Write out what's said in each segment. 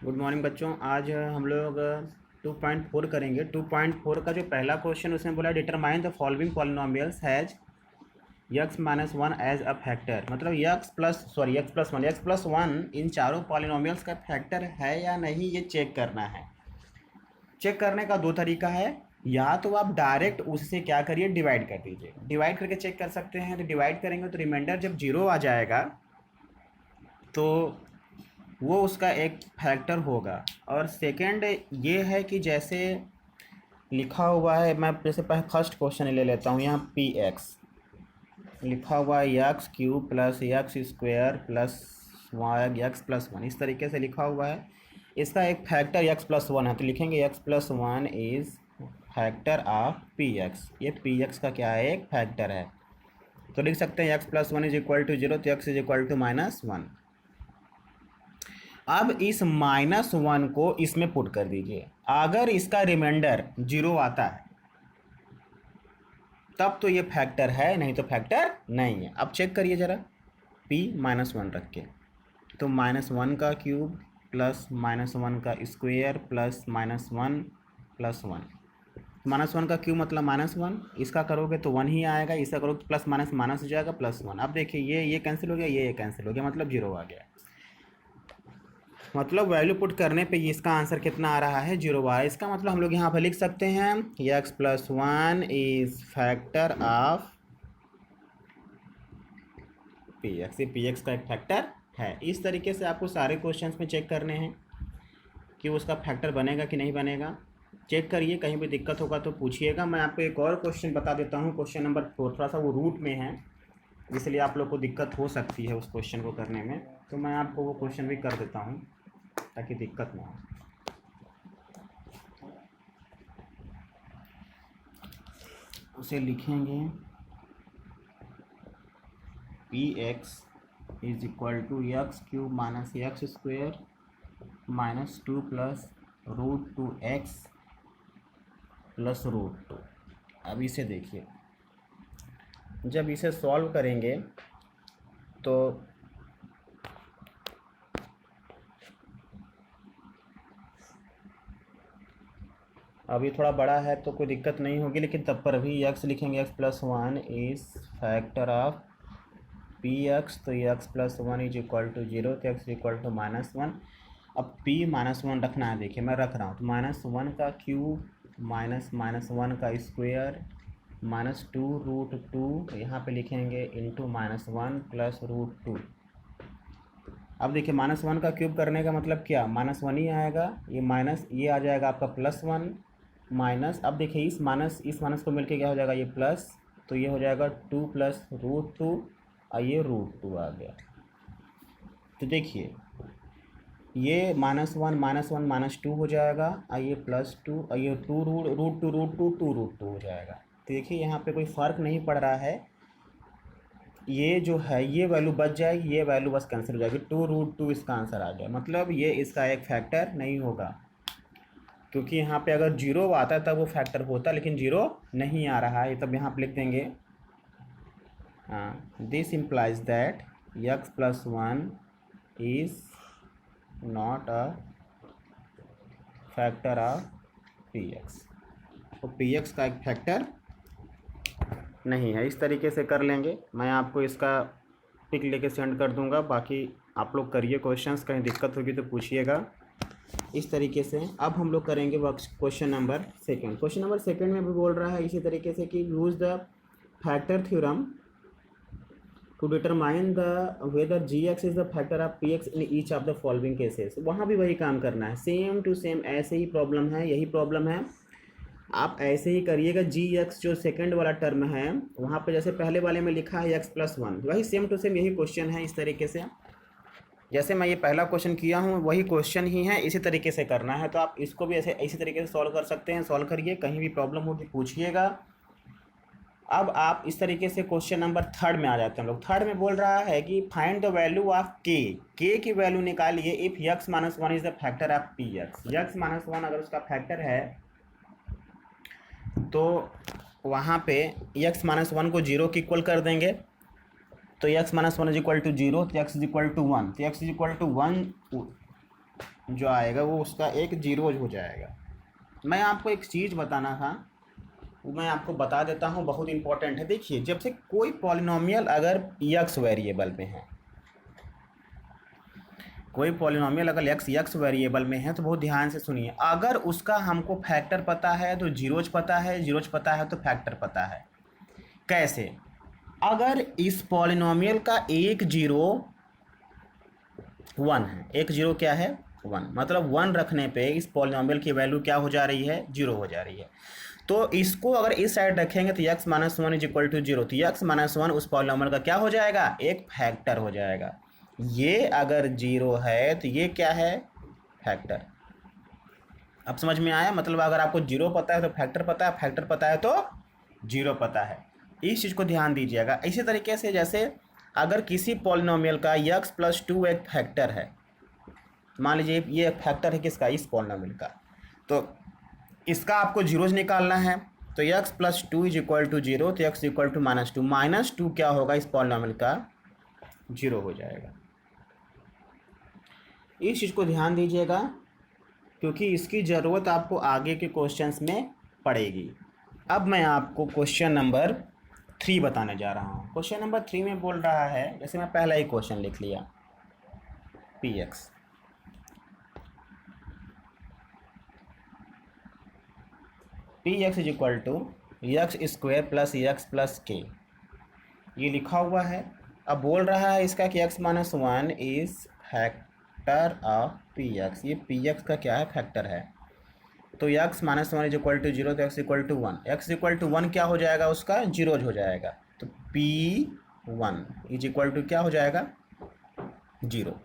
Good morning बच्चों। आज हम लोग 2.4 करेंगे। 2.4 का जो पहला क्वेश्चन उसने बोला determine the following polynomials has x minus one as a factor. मतलब यक्स प्लस वन इन चारों पॉलिनोमियल्स का फैक्टर है या नहीं, ये चेक करना है। चेक करने का दो तरीका है, या तो आप डायरेक्ट उससे क्या करिए, डिवाइड कर दीजिए। डिवाइड करके चेक कर सकते हैं। तो डिवाइड करेंगे तो रिमाइंडर जब जीरो आ जाएगा तो वो उसका एक फैक्टर होगा। और सेकंड ये है कि जैसे लिखा हुआ है, मैं जैसे फर्स्ट क्वेश्चन ले लेता हूँ। यहाँ पी एक्स लिखा हुआ है x cube plus x square plus y x plus one, इस तरीके से लिखा हुआ है। इसका एक फैक्टर यक्स प्लस वन है, तो लिखेंगे x plus one is factor of p x. ये पी एक्स का क्या है, एक फैक्टर है। तो लिख सकते हैं x plus one is equal to zero, तो x is equal to minus one. अब इस माइनस वन को इसमें पुट कर दीजिए। अगर इसका रिमाइंडर जीरो आता है तब तो ये फैक्टर है, नहीं तो फैक्टर नहीं है। अब चेक करिए ज़रा, p माइनस वन रख के, तो माइनस वन का क्यूब प्लस माइनस वन का square plus minus one plus one. Minus one का क्यूब मतलब माइनस वन, इसका करोगे तो वन ही आएगा, इसका करोगे तो प्लस माइनस माइनस हो जाएगा प्लस वन। अब देखिए ये कैंसिल हो गया, ये कैंसिल हो गया, मतलब जीरो आ गया। मतलब वैल्यू पुट करने पे ये इसका आंसर कितना आ रहा है, जीरो आ रहा है। इसका मतलब हम लोग यहाँ पर लिख सकते हैं x plus one is factor of p x. ये पी एक्स का एक फैक्टर है। इस तरीके से आपको सारे क्वेश्चंस में चेक करने हैं कि उसका फैक्टर बनेगा कि नहीं बनेगा। चेक करिए, कहीं भी दिक्कत होगा तो पूछिएगा। मैं आपको एक और क्वेश्चन बता देता हूँ, क्वेश्चन नंबर 4। थोड़ा सा वो रूट में है, इसलिए आप लोग को दिक्कत हो सकती है उस क्वेश्चन को करने में। तो मैं आपको वो क्वेश्चन भी कर देता हूँ ताकि दिक्कत ना हो। उसे लिखेंगे p x is equal to x cube minus x square minus two plus root two x plus root two. अब इसे देखिए, जब इसे सॉल्व करेंगे तो अभी थोड़ा बड़ा है तो कोई दिक्कत नहीं होगी, लेकिन तब पर भी यक्स लिखेंगे x plus one is factor of p x. तो x plus one is equal to zero, तो x equal to minus one. अब पी माइनस वन रखना है, देखिए मैं रख रहा हूँ। तो माइनस वन का क्यूब माइनस माइनस वन का square minus two root two, यहाँ पे लिखेंगे into minus one plus root two. अब देखिए माइनस वन का क्यूब करने का मतलब क्या, माइनस वन ही आएगा, ये माइनस ये आ जाएगा आपका प्लस वन माइनस। अब देखिए इस माइनस को मिलके क्या हो जाएगा, ये प्लस, तो ये हो जाएगा टू प्लस रूट टू, और ये रूट टू आ गया। तो देखिए ये माइनस वन माइनस टू हो जाएगा, और ये प्लस टू, और ये टू रूट टू हो जाएगा। तो देखिए यहाँ पे कोई फ़र्क नहीं पड़ रहा है, ये जो है ये वैल्यू बच जाएगी, ये वैल्यू बस कैंसिल हो जाएगी। टू रूट टू इसका आंसर आ गया। मतलब ये इसका एक फैक्टर नहीं होगा, क्योंकि यहाँ पे अगर जीरो आता तब वो फैक्टर होता, लेकिन जीरो नहीं आ रहा है, तब यहाँ पे लिख देंगे this implies that x plus one is not a factor of p x. तो पी एक्स का एक फैक्टर नहीं है। इस तरीके से कर लेंगे, मैं आपको इसका पिक लेके सेंड कर दूंगा। बाकी आप लोग करिए क्वेश्चंस, कहीं दिक्कत होगी तो पूछिएगा। इस तरीके से अब हम लोग करेंगे question number second. Question number second में भी बोल रहा है इसी तरीके से कि use the factor theorem to determine the whether g x is the factor of p x in each of the following cases. वहाँ भी वही काम करना है, सेम टू सेम ऐसे ही प्रॉब्लम है, यही प्रॉब्लम है। आप ऐसे ही करिएगा। जी एक्स जो सेकंड वाला टर्म है वहाँ पे जैसे पहले वाले में लिखा है एक्स प्लस वन, वही सेम टू सेम यही क्वेश्चन है। इस तरीके से जैसे मैं ये पहला क्वेश्चन किया हूँ वही क्वेश्चन ही है, इसी तरीके से करना है। तो आप इसको भी ऐसे इसी तरीके से सॉल्व कर सकते हैं। सॉल्व करिए, कहीं भी प्रॉब्लम होगी पूछिएगा। अब आप इस तरीके से क्वेश्चन नंबर थर्ड में आ जाते हैं हम लोग। थर्ड में बोल रहा है कि फाइंड द वैल्यू ऑफ के की वैल्यू निकालिए if x minus one is the factor of p x. X minus one अगर उसका फैक्टर है तो वहाँ पे यक्स माइनस वन को जीरो की इक्वल कर देंगे। तो x minus one is equal to zero, तो x is equal to one, तो x is equal to one जो आएगा वो उसका एक जीरोज हो जाएगा। मैं आपको एक चीज़ बताना था, वो मैं आपको बता देता हूँ, बहुत इंपॉर्टेंट है। देखिए, जब से कोई पॉलिनोमियल अगर एक्स वेरिएबल में है, कोई पॉलिनोमियल अगर एक्स वेरिएबल में है, तो बहुत ध्यान से सुनिए। अगर उसका हमको फैक्टर पता है तो जीरोज पता है, जीरोज पता है तो फैक्टर पता है। कैसे? अगर इस पॉलिनोमियल का एक जीरो 1 है, एक जीरो क्या है 1, मतलब 1 रखने पे इस पॉलिनोमियल की वैल्यू क्या हो जा रही है, जीरो हो जा रही है। तो इसको अगर इस साइड रखेंगे तो x minus one is equal to zero, तो x माइनस वन उस पॉलिनोमियल का क्या हो जाएगा, एक फैक्टर हो जाएगा। ये अगर जीरो है तो ये क्या है, फैक्टर। अब समझ में आया? मतलब अगर आपको जीरो पता है तो फैक्टर पता है, फैक्टर पता है तो जीरो पता है। इस चीज़ को ध्यान दीजिएगा। इसी तरीके से जैसे अगर किसी पॉलिनोमियल का x प्लस टू एक फैक्टर है, मान लीजिए ये एक फैक्टर है किसका, इस पॉलिनोमियल का, तो इसका आपको जीरोज निकालना है। तो x plus two is equal to zero, तो x equal to minus two, minus two क्या होगा, इस पॉलिनोमियल का जीरो हो जाएगा। इस चीज़ को ध्यान दीजिएगा, क्योंकि इसकी ज़रूरत आपको आगे के क्वेश्चंस में पड़ेगी। अब मैं आपको क्वेश्चन नंबर 3 बताने जा रहा हूँ। क्वेश्चन नंबर 3 में बोल रहा है, जैसे मैं पहला ही क्वेश्चन लिख लिया, p x is equal to x square plus x plus k, ये लिखा हुआ है। अब बोल रहा है इसका कि x minus one is factor of p x, ये पी एक्स का क्या है, फैक्टर है। तो x minus one is equal to zero, तो x equal to one, x equal to one क्या हो जाएगा, उसका जीरोज हो जाएगा। तो p1 इज इक्वल टू क्या हो जाएगा, जीरो।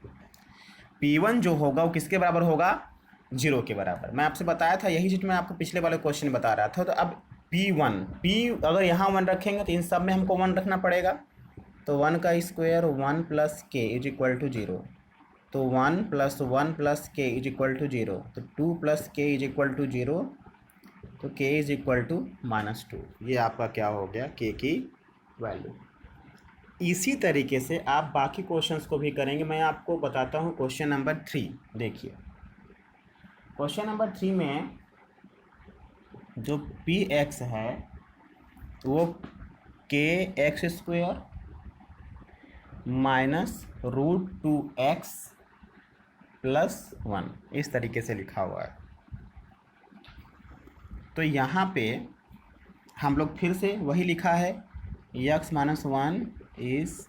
p1 जो होगा वो किसके बराबर होगा, जीरो के बराबर। मैं आपसे बताया था, यही चीज़ मैं आपको पिछले वाले क्वेश्चन में बता रहा था। तो अब p अगर यहाँ 1 रखेंगे तो इन सब में हमको 1 रखना पड़ेगा। तो 1 का स्क्वायर 1 प्लस के इज इक्वल टू जीरो, तो 1 प्लस के इज इक्वल टू जीरो, तो 2 प्लस के इज इक्वल टू जीरो, तो k is equal to minus two. ये आपका क्या हो गया, के की वैल्यू। इसी तरीके से आप बाकी क्वेश्चंस को भी करेंगे। मैं आपको बताता हूँ क्वेश्चन नंबर 3। देखिए, क्वेश्चन नंबर 3 में जो पी एक्स है वो k x square minus root two x plus one, इस तरीके से लिखा हुआ है। तो यहाँ पे हम लोग फिर से वही लिखा है, x minus one is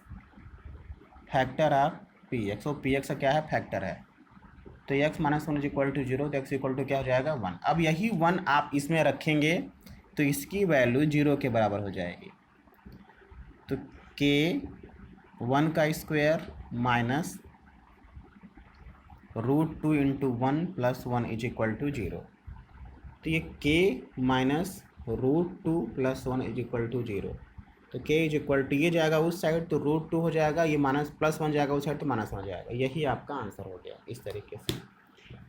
factor of p x, और पी एक्स का क्या है, फैक्टर है। तो x minus one is equal to zero, तो x इक्वल टू क्या हो जाएगा, 1। अब यही 1 आप इसमें रखेंगे तो इसकी वैल्यू जीरो के बराबर हो जाएगी। तो k 1 का square minus root two into one plus one is equal to zero. तो ये k minus root two plus one is equal to zero, तो k इज इक्वल टू, ये जाएगा उस साइड तो रूट टू हो जाएगा, ये माइनस प्लस वन जाएगा उस साइड तो माइनस वन हो जाएगा। यही आपका आंसर हो गया, इस तरीके से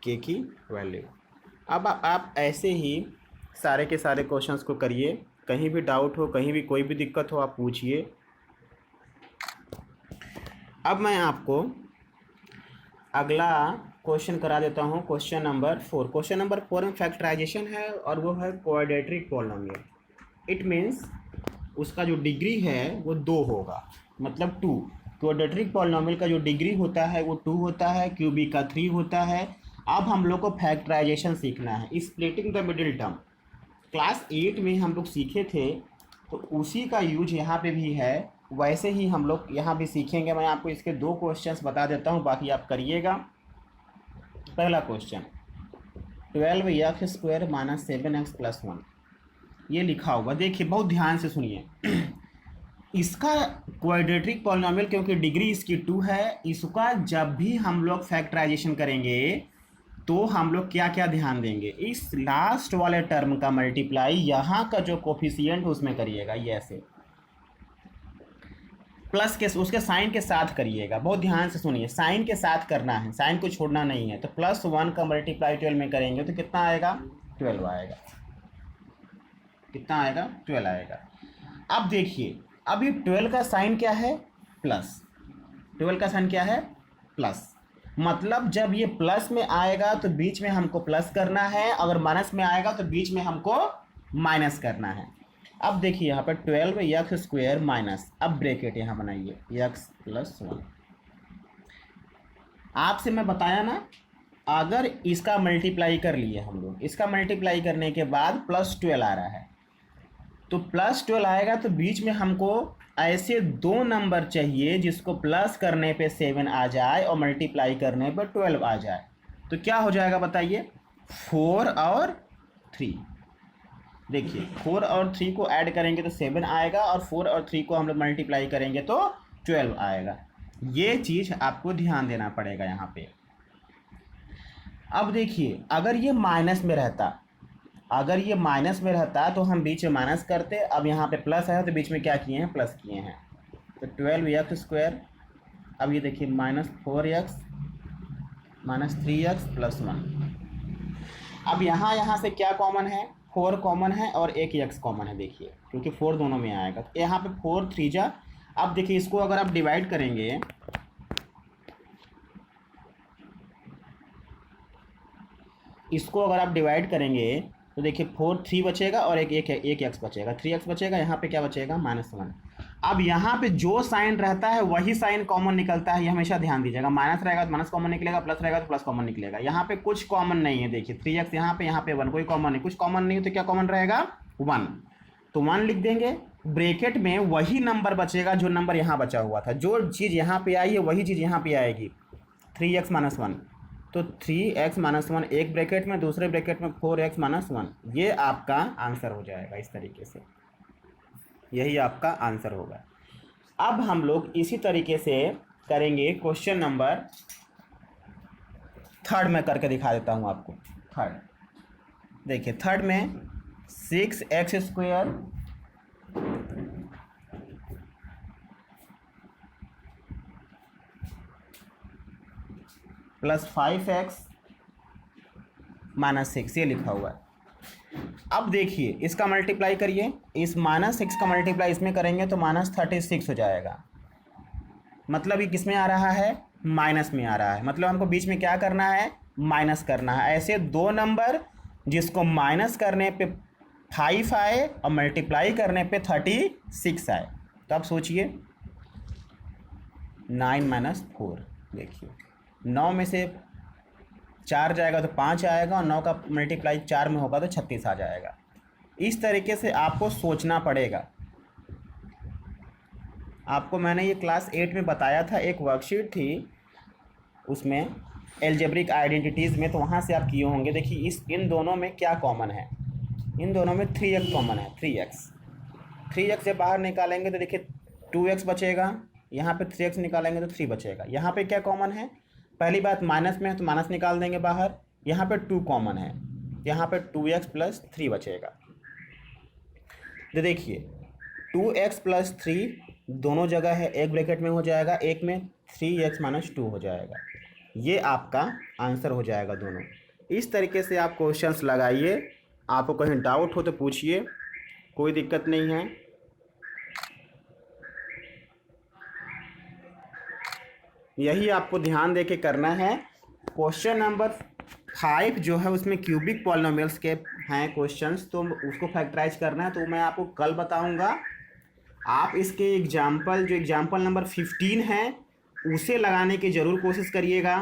k की वैल्यू। अब आप ऐसे ही सारे के सारे क्वेश्चंस को करिए। कहीं भी डाउट हो, कहीं भी कोई भी दिक्कत हो, आप पूछिए। अब मैं आपको अगला क्वेश्चन करा देता हूँ, क्वेश्चन नंबर 4। क्वेश्चन नंबर 4 में फैक्टराइजेशन है और वो है क्वाड्रेटिक पॉलिनोमियल। इट मीन्स उसका जो डिग्री है वो 2 होगा, मतलब 2। क्वाड्रेटिक पॉलिनोमियल का जो डिग्री होता है वो 2 होता है, क्यूबिक का 3 होता है। अब हम लोग को फैक्टराइजेशन सीखना है, splitting the middle term. Class 8 में हम लोग सीखे थे, तो उसी का यूज यहाँ पे भी है, वैसे ही हम लोग यहाँ भी सीखेंगे। मैं आपको इसके 2 क्वेश्चंस बता देता हूँ, बाकी आप करिएगा। पहला question 12x square minus 7x plus 1, ये लिखा हुआ। देखिए बहुत ध्यान से सुनिए। इसका क्वाड्रेटिक पॉलिनोमियल क्योंकि डिग्री इसकी 2 है, इसका जब भी हम लोग फैक्टराइजेशन करेंगे तो हम लोग क्या क्या ध्यान देंगे, इस लास्ट वाले टर्म का मल्टीप्लाई यहाँ का जो कोफिशिएंट उसमें करिएगा, ये ऐसे प्लस के उसके साइन के साथ करिएगा। बहुत ध्यान से सुनिए, साइन के साथ करना है, साइन को छोड़ना नहीं है। तो प्लस 1 का मल्टीप्लाई 12 में करेंगे तो कितना आएगा, 12 आएगा। कितना आएगा, 12 आएगा। अब देखिए, अभी 12 का साइन क्या है, प्लस। 12 का साइन क्या है, प्लस। मतलब जब ये प्लस में आएगा तो बीच में हमको प्लस करना है, अगर माइनस में आएगा तो बीच में हमको माइनस करना है। अब देखिए यहाँ पर 12 एक्स स्क्वायर माइनस, अब ब्रैकेट यहाँ बनाइए एक्स प्लस 1। आपसे मैं बताया ना, अगर इसका मल्टीप्लाई कर लिए हम लोग, इसका मल्टीप्लाई करने के बाद प्लस 12 आ रहा है, तो प्लस 12 आएगा तो बीच में हमको ऐसे दो नंबर चाहिए जिसको प्लस करने पे 7 आ जाए और मल्टीप्लाई करने पे 12 आ जाए। तो क्या हो जाएगा बताइए, 4 और 3। देखिए 4 और 3 को ऐड करेंगे तो 7 आएगा, और 4 और 3 को हम लोग मल्टीप्लाई करेंगे तो 12 आएगा। ये चीज़ आपको ध्यान देना पड़ेगा यहाँ पे। अब देखिए अगर ये माइनस में रहता, अगर ये माइनस में रहता तो हम बीच में माइनस करते, अब यहाँ पे प्लस है तो बीच में क्या किए हैं, प्लस किए हैं। तो 12 एक्स स्क्वायर, अब ये देखिए -4x -3x प्लस 1। अब यहाँ से क्या कॉमन है, 4 कॉमन है और एक x कॉमन है। देखिए क्योंकि 4 दोनों में आएगा तो यहाँ पे 4 3 जा। अब देखिए इसको अगर आप डिवाइड करेंगे, इसको अगर आप डिवाइड करेंगे तो देखिए 4 3 बचेगा और एक x बचेगा, 3x बचेगा। यहाँ पे क्या बचेगा, -1। अब यहाँ पे जो साइन रहता है वही साइन कॉमन निकलता है, ये हमेशा ध्यान दीजिएगा। माइनस रहेगा तो माइनस कॉमन निकलेगा, प्लस रहेगा तो प्लस कॉमन निकलेगा। यहाँ पे कुछ कॉमन नहीं है। देखिए 3x यहाँ पे 1, कोई कॉमन नहीं, कुछ कॉमन नहीं है तो क्या कॉमन रहेगा, 1। तो 1 लिख देंगे। ब्रैकेट में वही नंबर बचेगा जो नंबर यहाँ बचा हुआ था, जो चीज़ यहाँ पे आई है वही चीज़ यहाँ पे आएगी, 3x - 1। तो 3x - 1 एक ब्रैकेट में, दूसरे ब्रैकेट में 4x - 1। ये आपका आंसर हो जाएगा। इस तरीके से यही आपका आंसर होगा। अब हम लोग इसी तरीके से करेंगे क्वेश्चन नंबर 3 में करके दिखा देता हूँ आपको। 3 देखिए, 3 में 6x स्क्वायर प्लस 5x -6 ये लिखा हुआ है। अब देखिए इसका मल्टीप्लाई करिए, इस -6 का मल्टीप्लाई इसमें करेंगे तो -36 हो जाएगा। मतलब ये किस में आ रहा है, माइनस में आ रहा है। मतलब हमको बीच में क्या करना है, माइनस करना है। ऐसे दो नंबर जिसको माइनस करने पे 5 आए और मल्टीप्लाई करने पे 36 आए। तो आप सोचिए 9 - 4, देखिए 9 में से 4 जाएगा तो 5 आएगा, और 9 का मल्टीप्लाई 4 में होगा तो 36 आ जाएगा। इस तरीके से आपको सोचना पड़ेगा। आपको मैंने ये क्लास 8 में बताया था, एक वर्कशीट थी उसमें एल्जेब्रिक आइडेंटिटीज़ में, तो वहाँ से आप किए होंगे। देखिए इन दोनों में क्या कॉमन है, इन दोनों में 3x कॉमन है। 3x जब बाहर निकालेंगे तो देखिए 2x बचेगा, यहाँ पे 3x निकालेंगे तो 3 बचेगा। यहाँ पे क्या कॉमन है, पहली बात माइनस में है तो माइनस निकाल देंगे बाहर। यहाँ पे 2 कॉमन है, यहाँ पे 2x प्लस 3 बचेगा। तो देखिए 2x प्लस 3 दोनों जगह है, एक ब्रैकेट में हो जाएगा, एक में 3x - 2 हो जाएगा। ये आपका आंसर हो जाएगा दोनों। इस तरीके से आप क्वेश्चंस लगाइए। आपको कहीं डाउट हो तो पूछिए, कोई दिक्कत नहीं है। यही आपको ध्यान दे के करना है। क्वेश्चन नंबर 5 जो है उसमें क्यूबिक पॉलिनोमियल्स के हैं क्वेश्चंस, तो उसको फैक्टराइज करना है, तो मैं आपको कल बताऊंगा। आप इसके एग्जाम्पल, जो एग्जाम्पल नंबर 15 है उसे लगाने की ज़रूर कोशिश करिएगा।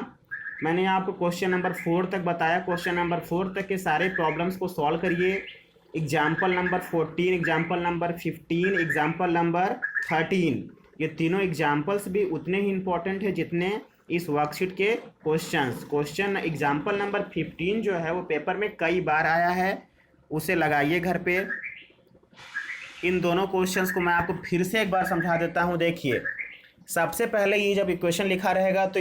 मैंने आपको क्वेश्चन नंबर 4 तक बताया, क्वेश्चन नंबर 4 तक के सारे प्रॉब्लम्स को सॉल्व करिए। Example number 14, example number 15, example number 13, ये तीनों एग्जाम्पल्स भी उतने ही इम्पोर्टेंट है जितने इस वर्कशीट के क्वेश्चंस। क्वेश्चन एग्जाम्पल नंबर 15 जो है वो पेपर में कई बार आया है, उसे लगाइए घर पे। इन दोनों क्वेश्चंस को मैं आपको फिर से एक बार समझा देता हूँ। देखिए सबसे पहले ये जब इक्वेशन लिखा रहेगा तो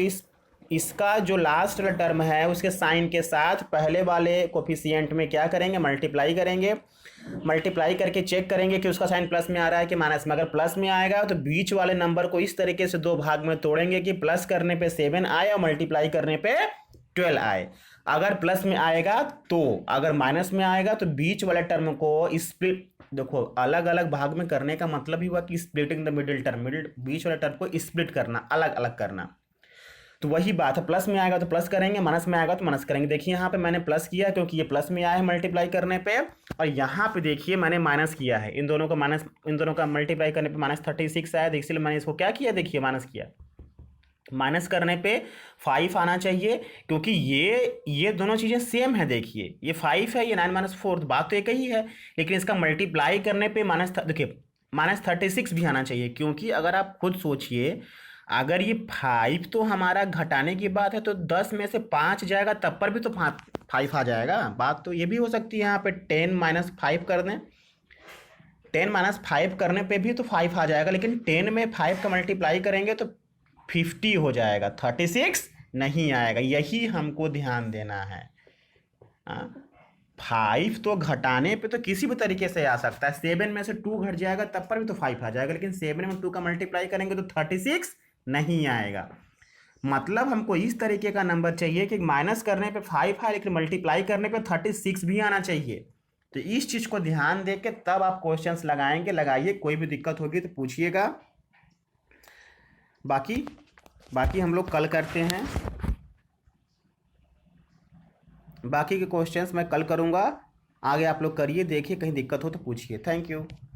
इसका जो लास्ट वाला टर्म है उसके साइन के साथ पहले वाले कोफिशिएंट में क्या करेंगे, मल्टीप्लाई करेंगे। मल्टीप्लाई करके चेक करेंगे कि उसका साइन प्लस में आ रहा है कि माइनस में। अगर प्लस में आएगा तो बीच वाले नंबर को इस तरीके से दो भाग में तोड़ेंगे कि प्लस करने पे 7 आए और मल्टीप्लाई करने पे 12 आए। अगर प्लस में आएगा तो, अगर माइनस में आएगा तो बीच वाले टर्म को स्प्लिट, देखो अलग अलग भाग में करने का मतलब ही हुआ कि स्प्लिटिंग द मिडिल टर्म, बीच वाले टर्म को स्प्लिट करना, अलग अलग करना। तो वही बात है, प्लस में आएगा तो प्लस करेंगे, माइनस में आएगा तो माइनस करेंगे। देखिए यहाँ पे मैंने प्लस किया है क्योंकि ये प्लस में आया है मल्टीप्लाई करने पे, और यहाँ पे देखिए मैंने माइनस किया है, इन दोनों का मल्टीप्लाई करने पे -36 आया, इसलिए मैंने इसको क्या किया, देखिए माइनस किया। माइनस करने पे 5 आना चाहिए, क्योंकि ये दोनों चीज़ें सेम है। देखिए ये 5 है, ये 9 - 4, बात तो एक ही है, लेकिन इसका मल्टीप्लाई करने पे देखिए -36 भी आना चाहिए, क्योंकि अगर आप खुद सोचिए, अगर ये 5 तो हमारा घटाने की बात है, तो 10 में से 5 जाएगा तब पर भी तो 5 आ जाएगा। बात तो ये भी हो सकती है, यहाँ पे 10 - 5 कर दें, 10 - 5 करने पे भी तो 5 आ जाएगा, लेकिन 10 में 5 का मल्टीप्लाई करेंगे तो 50 हो जाएगा, 36 नहीं आएगा। यही हमको ध्यान देना है। 5 तो घटाने पे तो किसी भी तरीके से आ सकता है, 7 में से 2 घट जाएगा तब पर भी तो 5 आ जाएगा, लेकिन 7 में 2 का मल्टीप्लाई करेंगे तो 36 नहीं आएगा। मतलब हमको इस तरीके का नंबर चाहिए कि माइनस करने पे 5 है, लेकिन मल्टीप्लाई करने पे 36 भी आना चाहिए। तो इस चीज़ को ध्यान दे के तब आप क्वेश्चंस लगाइए, कोई भी दिक्कत होगी तो पूछिएगा। बाकी हम लोग कल करते हैं, बाकी के क्वेश्चंस मैं कल करूँगा। आगे आप लोग करिए, देखिए कहीं दिक्कत हो तो पूछिए। Thank you.